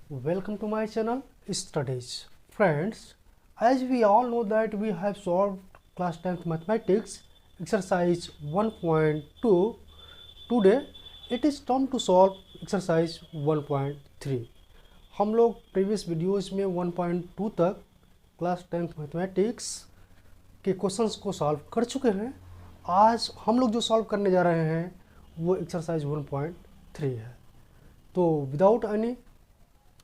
Welcome to my channel Studies. Friends, as we all know that we have solved class 10th mathematics exercise 1.2. Today it is time to solve exercise 1.3. हम लोग previous videos में 1.2 तक class 10th mathematics के questions को solve कर चुके हैं। आज हम लोग जो सॉल्व करने जा रहे हैं वो एक्सरसाइज 1.3 है। तो without any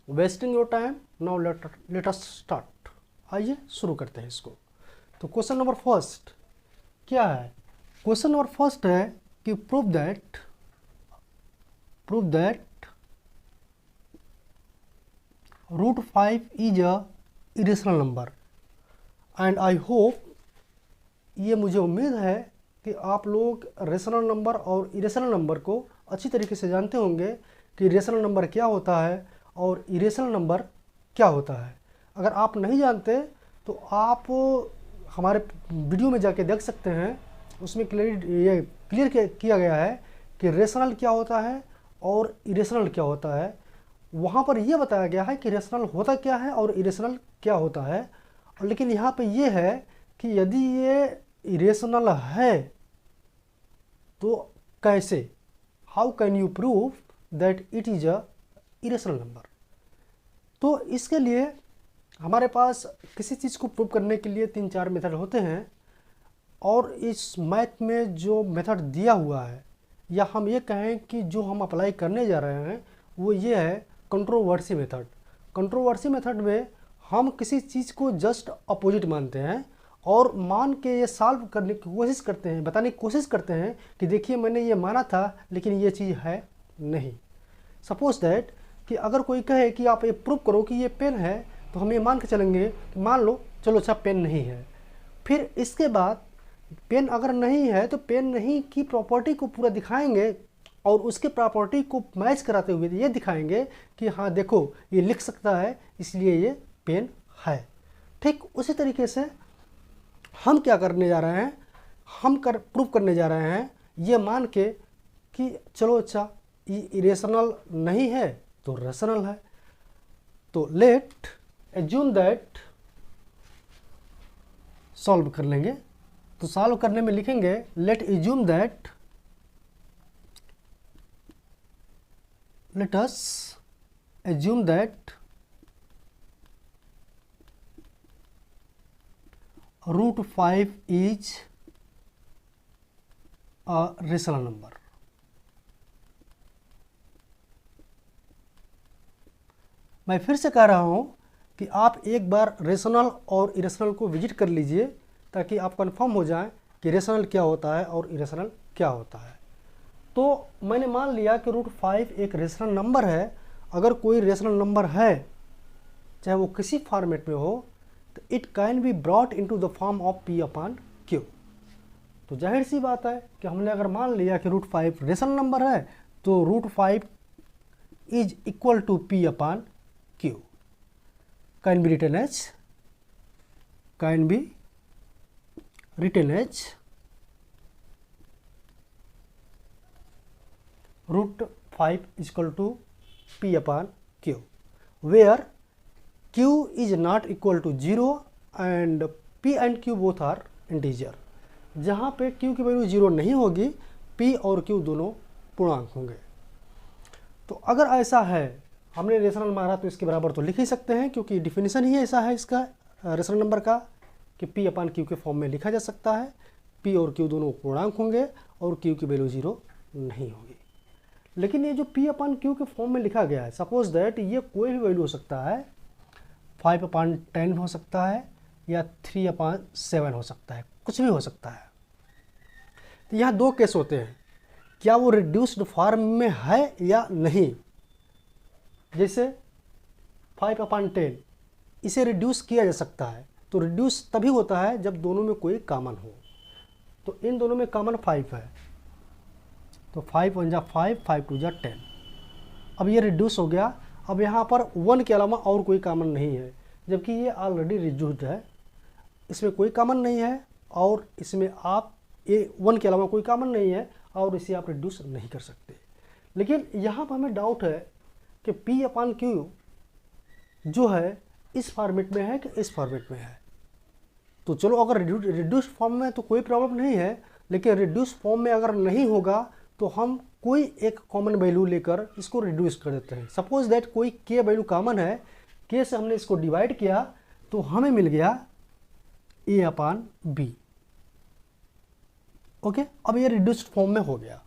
wasting your time now let us start. आइए शुरू करते हैं इसको। तो क्वेश्चन नंबर फर्स्ट क्या है? क्वेश्चन नंबर फर्स्ट है कि prove that root 5 is a irrational number. And I hope, ये मुझे उम्मीद है कि आप लोग रेशनल नंबर और इरेशनल नंबर को अच्छी तरीके से जानते होंगे कि रेशनल नंबर क्या होता है और इरेशनल नंबर क्या होता है। अगर आप नहीं जानते तो आप हमारे वीडियो में जाके देख सकते हैं, उसमें क्लियर किया गया है कि रेशनल क्या होता है और इरेशनल क्या होता है। वहाँ पर यह बताया गया है कि रेशनल होता क्या है और इरेशनल क्या होता है। लेकिन यहाँ पे ये है कि यदि ये इरेशनल है तो कैसे, how can you prove that it is a irrational number. तो इसके लिए हमारे पास किसी चीज़ को प्रूव करने के लिए 3-4 मेथड होते हैं, और इस मैथ में जो मेथड दिया हुआ है, या हम ये कहें कि जो हम अप्लाई करने जा रहे हैं वो ये है कंट्रोवर्सी मेथड। कंट्रोवर्सी मेथड में हम किसी चीज़ को जस्ट अपोजिट मानते हैं और मान के ये सॉल्व करने की कोशिश करते हैं, बताने की कोशिश करते हैं कि देखिए मैंने ये माना था लेकिन ये चीज़ है नहीं। सपोज दैट कि अगर कोई कहे कि आप ये प्रूव करो कि ये पेन है, तो हम ये मान के चलेंगे कि मान लो चलो अच्छा पेन नहीं है। फिर इसके बाद पेन अगर नहीं है तो पेन नहीं की प्रॉपर्टी को पूरा दिखाएंगे और उसके प्रॉपर्टी को मैच कराते हुए ये दिखाएंगे कि हाँ देखो ये लिख सकता है इसलिए ये पेन है। ठीक उसी तरीके से हम क्या करने जा रहे हैं, हम प्रूव करने जा रहे हैं ये मान के कि चलो अच्छा ये इरेशनल नहीं है तो रेशनल है। तो लेट एज्यूम दैट, सॉल्व कर लेंगे। तो सॉल्व करने में लिखेंगे let assume that, let us assume that root 5 is a rational number. मैं फिर से कह रहा हूँ कि आप एक बार रेशनल और इरेशनल को विजिट कर लीजिए ताकि आप कंफर्म हो जाएं कि रेशनल क्या होता है और इरेशनल क्या होता है। तो मैंने मान लिया कि रूट 5 एक रेशनल नंबर है। अगर कोई रेशनल नंबर है चाहे वो किसी फॉर्मेट में हो तो it can be brought into the form of P upon Q। तो जाहिर सी बात है कि हमने अगर मान लिया कि रूट 5 रेशनल नंबर है तो root 5 is equal to P upon Q can be written as root 5 is equal to P upon Q, where Q is not equal to 0 and P and Q both are integer। जहाँ पे Q की value 0 नहीं होगी, P और Q दोनों पूर्णांक होंगे। तो अगर ऐसा है, हमने रेशनल मारा तो इसके बराबर तो लिख ही सकते हैं क्योंकि डिफिनीशन ही ऐसा है इसका रेशनल नंबर का कि P अपॉन Q के फॉर्म में लिखा जा सकता है। P और Q दोनों पूर्णांक होंगे और Q की वैल्यू 0 नहीं होगी। लेकिन ये जो P अपॉन Q के फॉर्म में लिखा गया है, सपोज दैट ये कोई भी वैल्यू हो सकता है, 5 अपॉन 10 हो सकता है या 3 अपॉन 7 हो सकता है, कुछ भी हो सकता है। तो यहाँ दो केस होते हैं, क्या वो रिड्यूस्ड फॉर्म में है या नहीं। जैसे 5 अपॉन 10 इसे रिड्यूस किया जा सकता है, तो रिड्यूस तभी होता है जब दोनों में कोई कॉमन हो। तो इन दोनों में कॉमन 5 है, तो 5 1 जा 5, 5 2 जा 10। अब ये रिड्यूस हो गया। अब यहाँ पर 1 के अलावा और कोई कॉमन नहीं है, जबकि ये ऑलरेडी रिड्यूस्ड है, इसमें कोई कॉमन नहीं है और इसमें आप ये 1 के अलावा कोई कॉमन नहीं है और इसे आप रिड्यूस नहीं कर सकते। लेकिन यहाँ पर हमें डाउट है कि P अपॉन Q जो है इस फॉर्मेट में है कि इस फॉर्मेट में है। तो चलो अगर रिड्यूस फॉर्म में तो कोई प्रॉब्लम नहीं है, लेकिन रिड्यूस फॉर्म में अगर नहीं होगा तो हम कोई एक कॉमन वैल्यू लेकर इसको रिड्यूस कर देते हैं। सपोज दैट कोई के वैल्यू कॉमन है, के से हमने इसको डिवाइड किया तो हमें मिल गया a/b। ओके, अब ये रिड्यूस्ड फॉर्म में हो गया।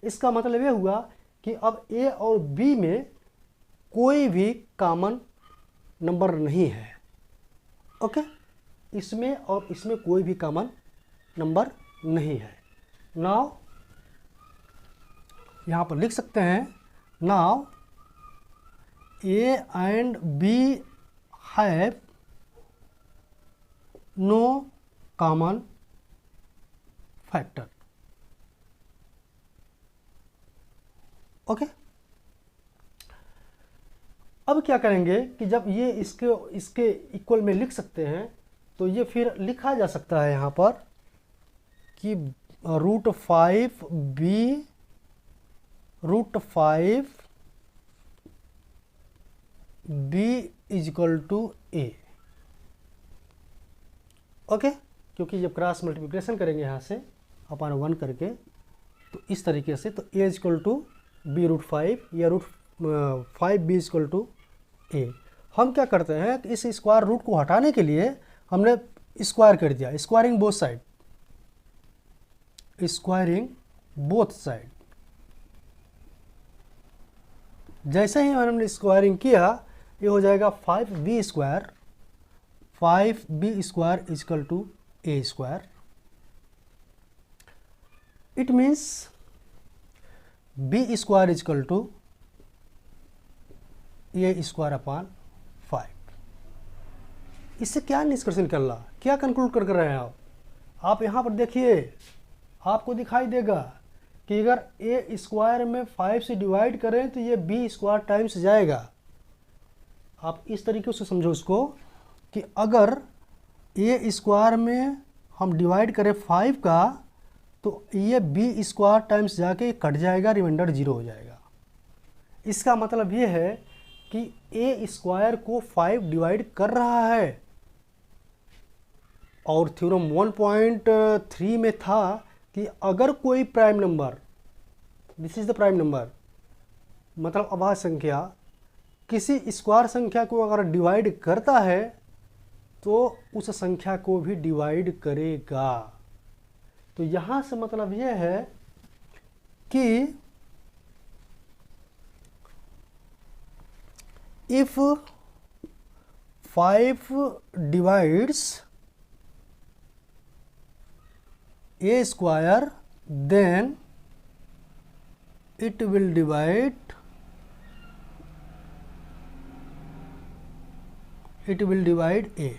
इसका मतलब ये हुआ कि अब a और b में कोई भी कॉमन नंबर नहीं है। ओके, इसमें और इसमें कोई भी कॉमन नंबर नहीं है। नाउ यहाँ पर लिख सकते हैं, now a and b have no common factor। Okay, अब क्या करेंगे कि जब ये इसके इक्वल में लिख सकते हैं तो ये फिर लिखा जा सकता है यहाँ पर कि √5b equal to a। Okay, क्योंकि जब क्रॉस मल्टीप्लिकेशन करेंगे यहाँ से अपन 1 करके तो इस तरीके से, तो a इक्वल टू b√5 या √5b इक्वल टू a। हम क्या करते हैं कि इस स्क्वायर रूट को हटाने के लिए हमने स्क्वायर कर दिया, squaring both side, squaring both side. जैसे ही हमने स्क्वायरिंग किया ये हो जाएगा 5b square equal to a square. It means b square equal to a square upon 5। इससे क्या निष्कर्ष निकल रहा, क्या कंक्लूड कर रहे हैं आप यहाँ पर देखिए, आपको दिखाई देगा कि अगर a स्क्वायर में 5 से डिवाइड करें तो ये b स्क्वायर टाइम्स जाएगा। आप इस तरीके से समझो इसको कि अगर a स्क्वायर में हम डिवाइड करें 5 का तो ये b स्क्वायर टाइम्स जाके कट जाएगा, रिमाइंडर 0 हो जाएगा। इसका मतलब ये है कि a स्क्वायर को 5 डिवाइड कर रहा है। और थ्योरम 1.3 में था कि अगर कोई prime number, this is the prime number, मतलब अभाज्य संख्या किसी स्क्वायर संख्या को अगर डिवाइड करता है तो उस संख्या को भी डिवाइड करेगा। तो यहाँ से मतलब यह है कि if 5 divides a square then it will divide a,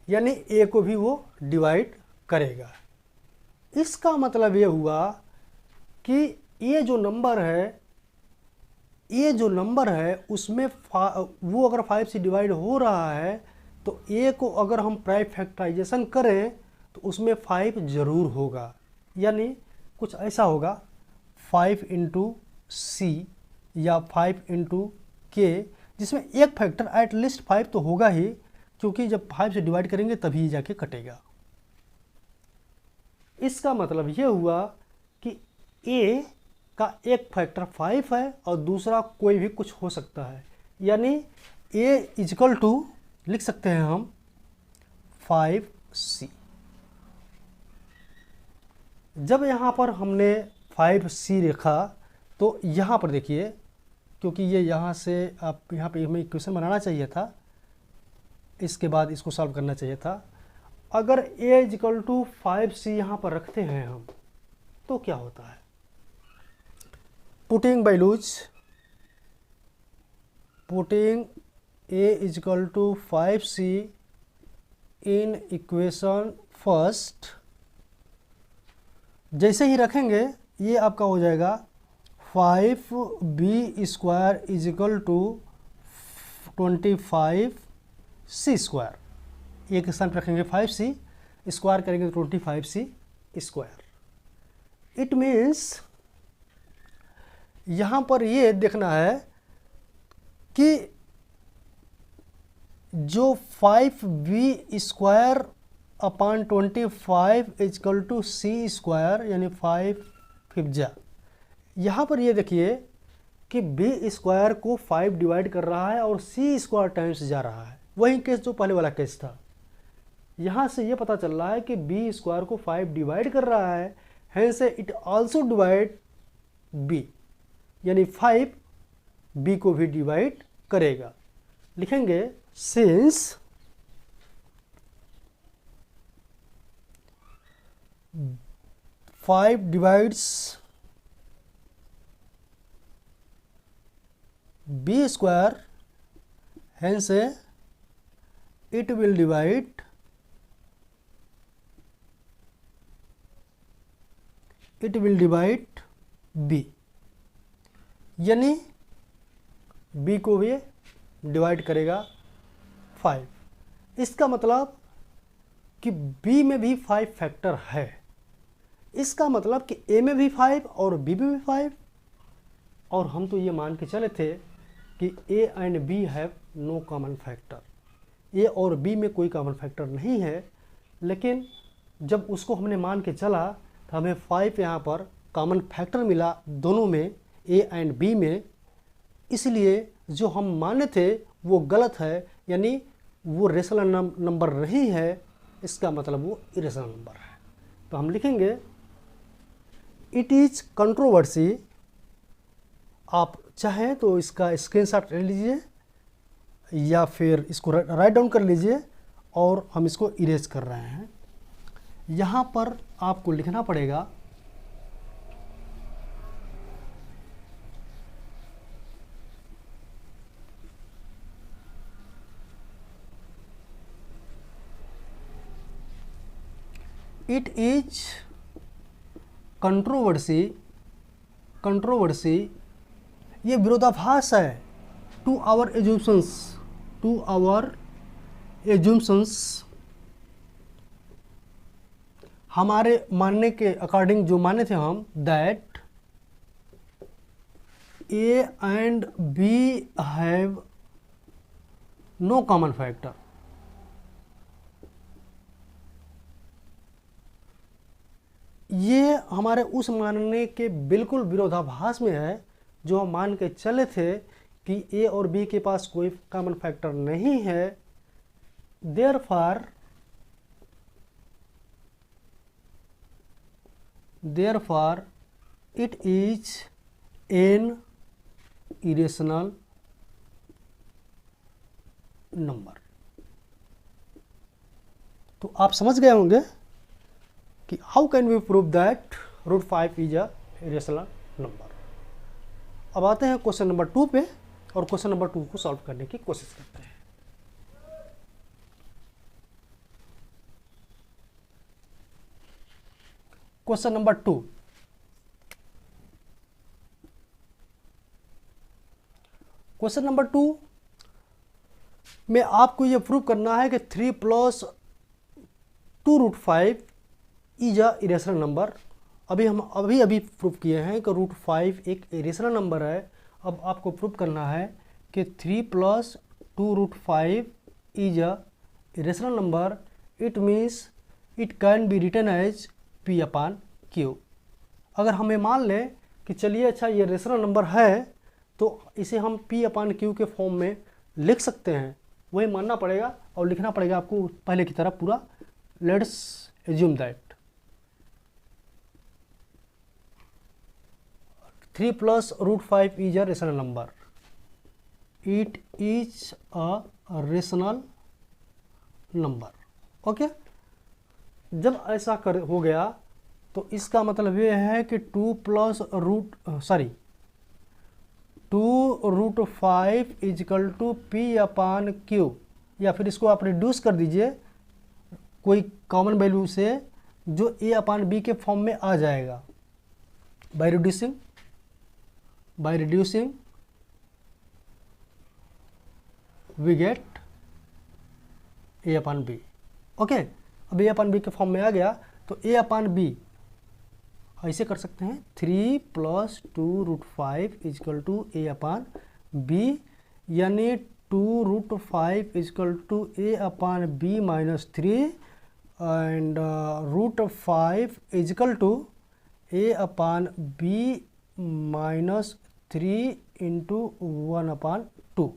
यानी a को भी वो डिवाइड करेगा। इसका मतलब ये हुआ कि ये जो नंबर है उसमें वो अगर 5 से डिवाइड हो रहा है तो a को अगर हम प्राइम फैक्टराइजेशन करें तो उसमें 5 जरूर होगा। यानी कुछ ऐसा होगा 5 इंटू c या 5 इंटू k, जिसमें एक फैक्टर एट लीस्ट 5 तो होगा ही, क्योंकि जब 5 से डिवाइड करेंगे तभी जाके कटेगा। इसका मतलब ये हुआ कि a का एक फैक्टर 5 है और दूसरा कोई भी कुछ हो सकता है। यानी a इक्वल टू लिख सकते हैं हम 5c। जब यहाँ पर हमने 5c लिखा तो यहाँ पर देखिए, क्योंकि ये यहाँ से आप यहाँ पे हमें इक्वेशन बनाना चाहिए था, इसके बाद इसको सॉल्व करना चाहिए था। अगर a इक्वल टू 5c यहाँ पर रखते हैं हम तो क्या होता है, putting a equal to 5c in equation first, जैसे ही रखेंगे ये आपका हो जाएगा 5b square is equal to 25c square. एक स्थान पर रखेंगे 5c, स्क्वायर करेंगे तो 25c स्क्वायर। इट मीन्स यहाँ पर ये देखना है कि जो 5b² upon 25 is equal to c² यानी 5 5 यहाँ पर ये देखिए कि b² को 5 डिवाइड कर रहा है और c² टाइम्स जा रहा है, वही केस जो पहले वाला केस था। यहाँ से ये पता चल रहा है कि b² को 5 डिवाइड कर रहा है, hence it also divide b, यानी 5 b को भी डिवाइड करेगा। लिखेंगे since five divides b², hence it will divide b, यानी b को भी डिवाइड करेगा 5। इसका मतलब कि b में भी 5 फैक्टर है, इसका मतलब कि a में भी 5 और b में भी 5। और हम तो ये मान के चले थे कि a and b have no common factor, a और b में कोई कॉमन फैक्टर नहीं है, लेकिन जब उसको हमने मान के चला तो हमें 5 यहाँ पर कॉमन फैक्टर मिला दोनों में, a एंड b में। इसलिए जो हम माने थे वो गलत है, यानी वो रेशनल नंबर नहीं है, इसका मतलब वो इरेशनल नंबर है। तो हम लिखेंगे इट इज कंट्रोवर्सी। आप चाहें तो इसका स्क्रीनशॉट ले लीजिए या फिर इसको राइट डाउन कर लीजिए, और हम इसको इरेज कर रहे हैं। यहाँ पर आपको लिखना पड़ेगा इट इज कंट्रोवर्सी, ये विरोधाभास है टू आवर एज्यूम्शंस, हमारे मानने के अकॉर्डिंग जो माने थे हम, that A and B have no common factor. ये हमारे उस मानने के बिल्कुल विरोधाभास में है जो हम मान के चले थे कि ए और बी के पास कोई कॉमन फैक्टर नहीं है। therefore it is an irrational number। तो आप समझ गए होंगे कि how can we prove that √5 is a irrational number. अब आते हैं क्वेश्चन नंबर 2 पे, और क्वेश्चन नंबर 2 को सॉल्व करने की कोशिश करते हैं। क्वेश्चन नंबर 2, क्वेश्चन नंबर 2 में आपको यह प्रूव करना है कि 3 + 2√5 इज अ इरेशनल नंबर। हम अभी प्रूव किए हैं कि √5 एक इरेशनल नंबर है। अब आपको प्रूव करना है कि 3 + 2√5 is a irrational number. It means it can be written as P/Q। अगर हमें मान लें कि चलिए अच्छा ये रेशनल नंबर है, तो इसे हम P/Q के फॉर्म में लिख सकते हैं, वही मानना पड़ेगा और लिखना पड़ेगा आपको पहले की तरह पूरा। Let's assume that 3 + √5 is a rational number. It is a rational number. Okay, जब ऐसा हो गया तो इसका मतलब ये है कि 2 + √5 इजकल टू P/Q, या फिर इसको आप रिड्यूस कर दीजिए कोई कॉमन वैल्यू से जो A/B के फॉर्म में आ जाएगा। By reducing we get A/B। Okay, अब A/B के फॉर्म में आ गया तो A/B ऐसे कर सकते हैं 3 + 2√5 इजकल टू A/B। यानी 2√5 equal to a upon b minus 3 and √5 equal to a upon b minus 3 into 1/2।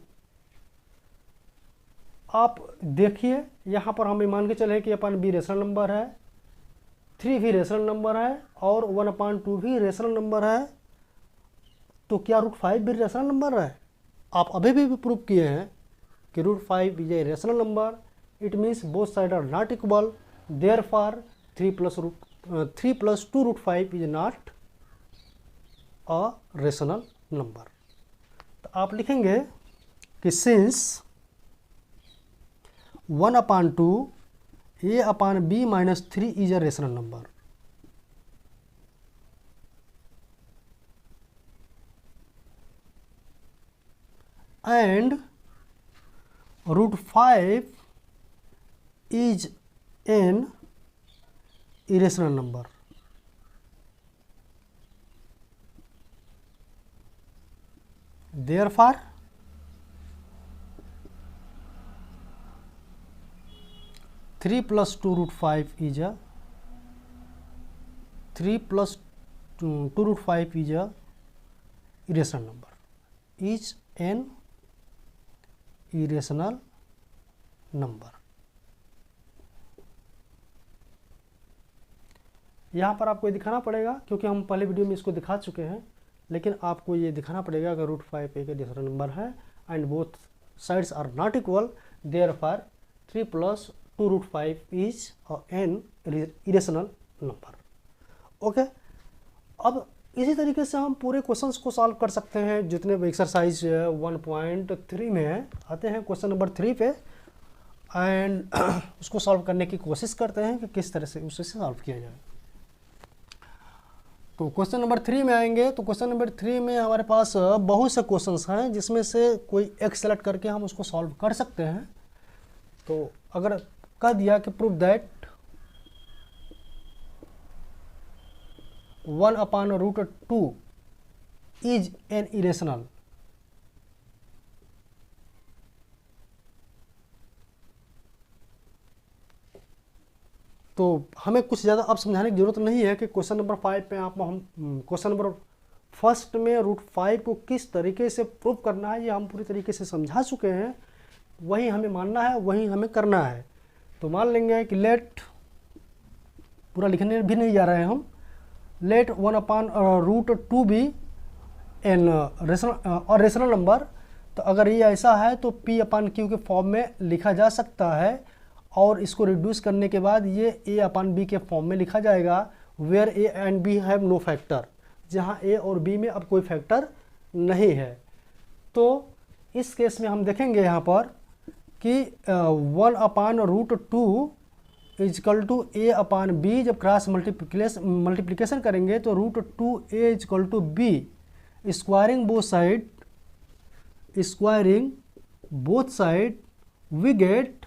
आप देखिए यहाँ पर हमें मान के चले कि अपान b रेशनल नंबर है, 3 भी रेशनल नंबर है और 1/2 भी रेशनल नंबर है, तो क्या √5 भी रेशनल नंबर है? आप अभी भी प्रूव किए हैं कि √5 is a rational number. It means both side are not equal, therefore 3 plus 2√5 is not a rational number. तो आप लिखेंगे कि since 1/2 a upon b minus 3 is a rational number, and √5 is an irrational number. Therefore, three plus 2√5 is a 3 plus 2√5 is a irrational number. Is an irrational number. यहाँ पर आपको ये दिखाना पड़ेगा, क्योंकि हम पहले वीडियो में इसको दिखा चुके हैं, लेकिन आपको ये दिखाना पड़ेगा अगर √5 एक रेशनल नंबर है and both sides are not equal, therefore 3 plus 2√5 is an irrational number. Okay, अब इसी तरीके से हम पूरे क्वेश्चंस को सॉल्व कर सकते हैं जितने भी एक्सरसाइज 1.3 में है। आते हैं क्वेश्चन नंबर 3 पे एंड उसको सॉल्व करने की कोशिश करते हैं कि किस तरह से उसे सॉल्व किया जाए। तो क्वेश्चन नंबर 3 में आएंगे, तो क्वेश्चन नंबर 3 में हमारे पास बहुत से क्वेश्चंस हैं जिसमें से कोई एक सेलेक्ट करके हम उसको सॉल्व कर सकते हैं। तो अगर कह दिया कि prove that 1/√2 is an irrational, तो हमें कुछ ज़्यादा अब समझाने की जरूरत नहीं है कि क्वेश्चन नंबर 5 पे आप हम क्वेश्चन नंबर फर्स्ट में √5 को किस तरीके से प्रूव करना है ये हम पूरी तरीके से समझा चुके हैं। वही हमें मानना है, वही हमें करना है। तो मान लेंगे कि लेट, पूरा लिखने भी नहीं जा रहे हैं हम, लेट 1/√2 भी एन रेशनल नंबर। तो अगर ये ऐसा है तो P/Q के फॉर्म में लिखा जा सकता है और इसको रिड्यूस करने के बाद ये A/B के फॉर्म में लिखा जाएगा, where A and B have no factor, जहाँ A और B में अब कोई फैक्टर नहीं है। तो इस केस में हम देखेंगे यहाँ पर कि 1/√2 इजकल टू A/B, जब क्रॉस मल्टीप्लिकेशन करेंगे तो √2A equal to B, squaring both side we get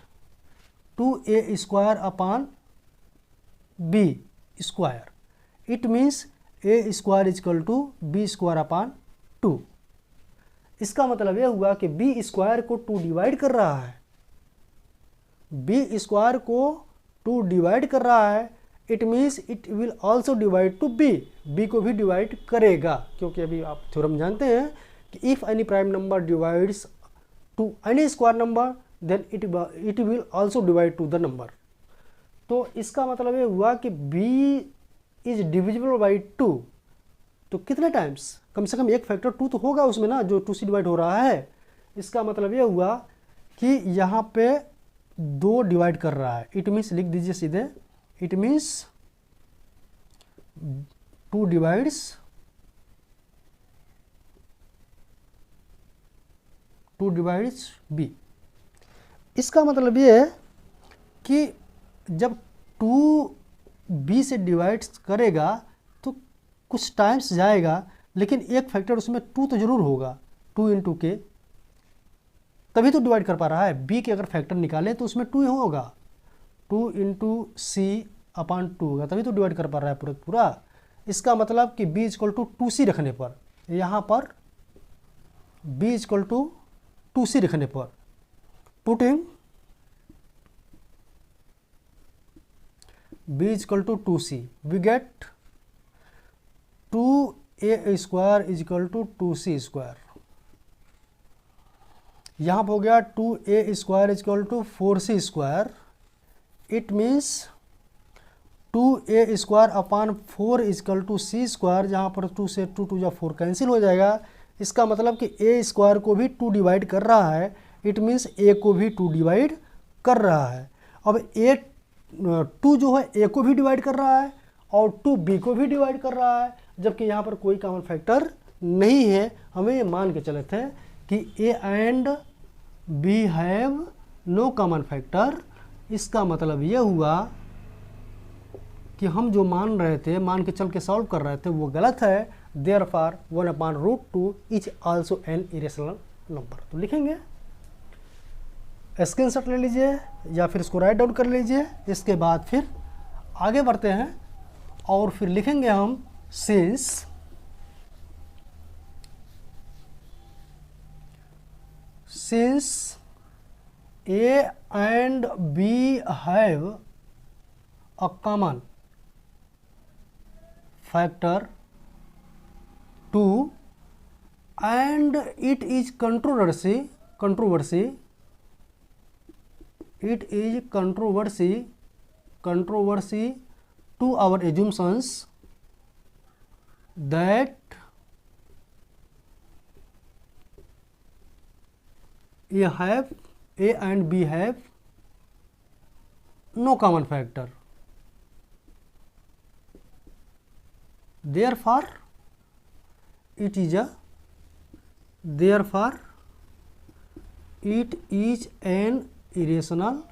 2A square upon B square. It means A square equal to B square upon 2। इसका मतलब यह हुआ कि B स्क्वायर को 2 डिवाइड कर रहा है, B स्क्वायर को 2 डिवाइड कर रहा है। It means it will also divide to B को भी डिवाइड करेगा, क्योंकि अभी आप थ्योरम जानते हैं कि if any prime number divides to any square number then it will also divide to the number. तो इसका मतलब ये हुआ कि B इज डिविजिबल बाई 2। तो कितने टाइम्स, कम से कम एक फैक्टर 2 तो होगा उसमें ना, जो 2 से डिवाइड हो रहा है। इसका मतलब ये हुआ कि यहाँ पे 2 डिवाइड कर रहा है। इट मीन्स लिख दीजिए सीधे, इट मीन्स 2 डिवाइड्स B। इसका मतलब ये है कि जब 2 B से डिवाइड करेगा तो कुछ टाइम्स जाएगा, लेकिन एक फैक्टर उसमें 2 तो जरूर होगा, 2 इंटू के, तभी तो डिवाइड कर पा रहा है। B के अगर फैक्टर निकालें तो उसमें 2 ही होगा, 2 इंटू C/2 होगा, तभी तो डिवाइड कर पा रहा है पूरा। इसका मतलब कि B इक्वल टू 2C रखने पर यहाँ पर B इक्वल टू 2c लिखने पर, putting b is equal to 2c, we get 2a square is equal to 2c square. यहाँ पर हो गया 2a square is equal to 4c square. It means 2a square upon 4 is equal to c square. जहाँ पर 2 से 2 2 या 4 cancel हो जाएगा. इसका मतलब कि a स्क्वायर को भी 2 डिवाइड कर रहा है. इट मीन्स a को भी 2 डिवाइड कर रहा है. अब a 2 जो है a को भी डिवाइड कर रहा है और 2 b को भी डिवाइड कर रहा है, जबकि यहाँ पर कोई कॉमन फैक्टर नहीं है. हमें ये मान के चले थे कि a and b have no common factor. इसका मतलब ये हुआ कि हम जो मान रहे थे, मान के चल के सॉल्व कर रहे थे, वो गलत है. Therefore 1/√2 is also an irrational number. तो लिखेंगे, स्क्रीनशॉट ले लीजिए या फिर इसको राइट डाउन कर लीजिए. इसके बाद फिर आगे बढ़ते हैं और फिर लिखेंगे हम since A and B have a common factor 2 and it is controversy to our assumptions that A and B have no common factor. Therefore, it is an irrational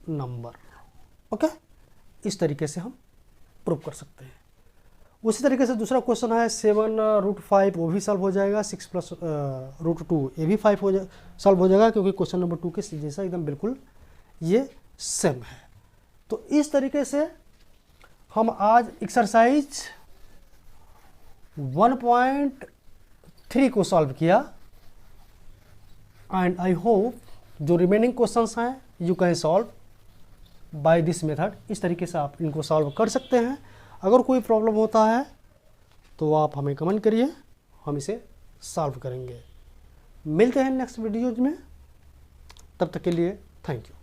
number. Okay, इस तरीके से हम प्रूव कर सकते हैं. उसी तरीके से दूसरा क्वेश्चन है 7√5, वो भी सॉल्व हो जाएगा. 6 + √2 ये भी 5 सॉल्व हो जाएगा, क्योंकि क्वेश्चन नंबर 2 के जैसा एकदम बिल्कुल ये सेम है. तो इस तरीके से हम आज एक्सरसाइज 1.3 को सॉल्व किया. एंड आई होप जो रिमेनिंग क्वेश्चंस हैं you can solve by this method. इस तरीके से आप इनको सॉल्व कर सकते हैं. अगर कोई प्रॉब्लम होता है तो आप हमें कमेंट करिए, हम इसे सॉल्व करेंगे. मिलते हैं नेक्स्ट वीडियोज में, तब तक के लिए थैंक यू.